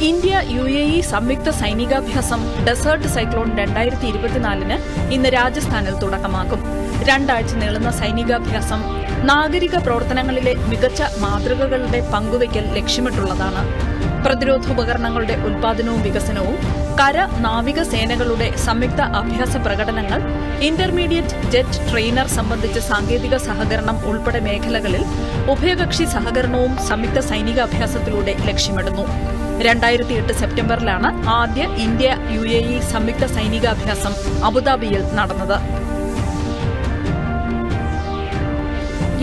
India UAE സംയുക്ത സൈനികാഭ്യാസം desert cyclone 2024 ഇന്ന് രാജസ്ഥാനിൽ തുടക്കമാകും. 2 ആഴ്ച നീളുന്ന സൈനികാഭ്യാസം നാഗരിക പ്രവർത്തനങ്ങളിലെ മികച്ച മാതൃകകളുടെ പങ്കുവയ്ക്കൽ ലക്ഷ്യമിട്ടുള്ളതാണ്. പ്രതിരോധോപകരണങ്ങളുടെ ഉൽപാദനവും വികസനവും, കര-നാവിക സേനകളുടെ സംയുക്ത അഭ്യാസ പ്രകടനങ്ങൾ, ഇന്റർമീഡിയറ്റ് ജെറ്റ് ട്രെയിനർ സംബന്ധിച്ച സാങ്കേതിക സഹകരണം ഉൾപ്പെടെ മേഖലകളിൽ ഉഭയകക്ഷി സഹകരണവും സംയുക്ത സൈനികാഭ്യാസത്തിലൂടെ ലക്ഷ്യമിടുന്നു. 2008 സെപ്റ്റംബറിലാണ് ആദ്യ ഇന്ത്യ UAE സംയുക്ത സൈനികാഭ്യാസം അബുദാബിയിൽ നടന്നത്.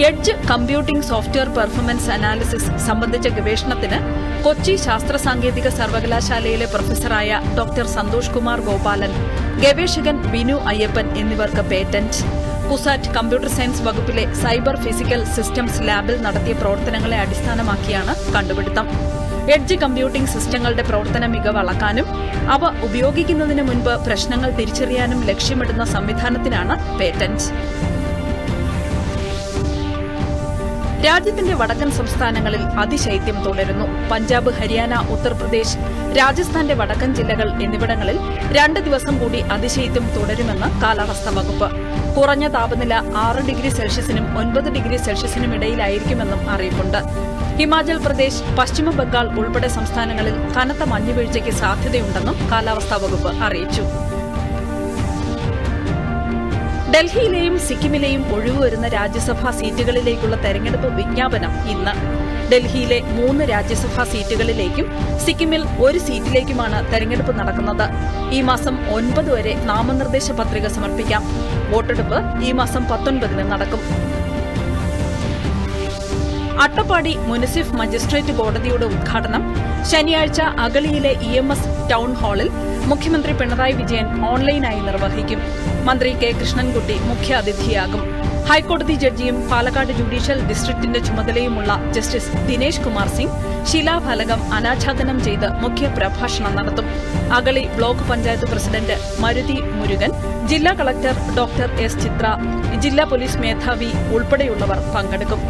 Edge computing software performance analysis സംബന്ധിച്ച ഗവേഷണത്തിന് കൊച്ചി ശാസ്ത്ര സാങ്കേതിക സർവകലാശാലയിലെ പ്രൊഫസറായ ഡോക്ടർ സന്തോഷ് കുമാർ ഗോപാലൻ, ഗവേഷകൻ ബിനു അയ്യപ്പൻ എന്നിവർക്ക് പേറ്റന്റ്. കുസാറ്റ് കമ്പ്യൂട്ടർ സയൻസ് വകുപ്പിലെ സൈബർ ഫിസിക്കൽ സിസ്റ്റംസ് ലാബിൽ നടത്തിയ പ്രവർത്തനങ്ങളെ അടിസ്ഥാനമാക്കിയാണ് കണ്ടുപിടുത്തം. എഡ്ജ് കമ്പ്യൂട്ടിംഗ് സിസ്റ്റങ്ങളുടെ പ്രവർത്തന മികവ് അളക്കാനും അവ ഉപയോഗിക്കുന്നതിന് മുൻപ് പ്രശ്നങ്ങൾ തിരിച്ചറിയാനും ലക്ഷ്യമിടുന്ന സംവിധാനത്തിനാണ് പേറ്റന്റ്. രാജ്യത്തിന്റെ വടക്കൻ സംസ്ഥാനങ്ങളിൽ അതിശൈത്യം തുടരുന്നു. പഞ്ചാബ്, ഹരിയാന, ഉത്തർപ്രദേശ്, രാജസ്ഥാന്റെ വടക്കൻ ജില്ലകൾ എന്നിവിടങ്ങളിൽ 2 ദിവസം കൂടി അതിശൈത്യം തുടരുമെന്ന് കാലാവസ്ഥാ വകുപ്പ്. കുറഞ്ഞ താപനില 6 ഡിഗ്രി സെൽഷ്യസിനും 9 ഡിഗ്രി സെൽഷ്യസിനും ഇടയിലായിരിക്കുമെന്നും അറിയിപ്പുണ്ട്. ഹിമാചൽ പ്രദേശ്, പശ്ചിമ ബംഗാൾ ഉൾപ്പെടെ സംസ്ഥാനങ്ങളിൽ കനത്ത മഞ്ഞുവീഴ്ചയ്ക്ക് സാധ്യതയുണ്ടെന്നും കാലാവസ്ഥാ വകുപ്പ് അറിയിച്ചു. ഡൽഹിയിലെയും സിക്കിമിലെയും ഒഴിവുവരുന്ന രാജ്യസഭാ സീറ്റുകളിലേക്കുള്ള തെരഞ്ഞെടുപ്പ് വിജ്ഞാപനം ഇന്ന്. ഡൽഹിയിലെ 3 രാജ്യസഭാ സീറ്റുകളിലേക്കും സിക്കിമിൽ 1 സീറ്റിലേക്കുമാണ് തെരഞ്ഞെടുപ്പ് നടക്കുന്നത്. ഈ മാസം 9 വരെ നാമനിർദ്ദേശ പത്രിക സമർപ്പിക്കാം. വോട്ടെടുപ്പ് ഈ മാസം 19 നടക്കും. അട്ടപ്പാടി മുനിസിഫ് മജിസ്ട്രേറ്റ് കോടതിയുടെ ഉദ്ഘാടനം ശനിയാഴ്ച അഗളിയിലെ EMS ടൌൺ ഹാളിൽ മുഖ്യമന്ത്രി പിണറായി വിജയൻ ഓൺലൈനായി നിർവഹിക്കും. മന്ത്രി കെ കൃഷ്ണൻകുട്ടി മുഖ്യാതിഥിയാകും. ഹൈക്കോടതി ജഡ്ജിയും പാലക്കാട് ജുഡീഷ്യൽ ഡിസ്ട്രിക്ടിന്റെ ചുമതലയുമുള്ള ജസ്റ്റിസ് ദിനേശ് കുമാർ സിംഗ് ശിലാഫലകം അനാച്ഛാദനം ചെയ്ത് മുഖ്യപ്രഭാഷണം നടത്തും. അഗളി ബ്ലോക്ക് പഞ്ചായത്ത് പ്രസിഡന്റ് മരുതി മുരുകൻ, ജില്ലാ കളക്ടർ ഡോക്ടർ S ചിത്ര, ജില്ലാ പോലീസ് മേധാവി ഉൾപ്പെടെയുള്ളവർ പങ്കെടുക്കും.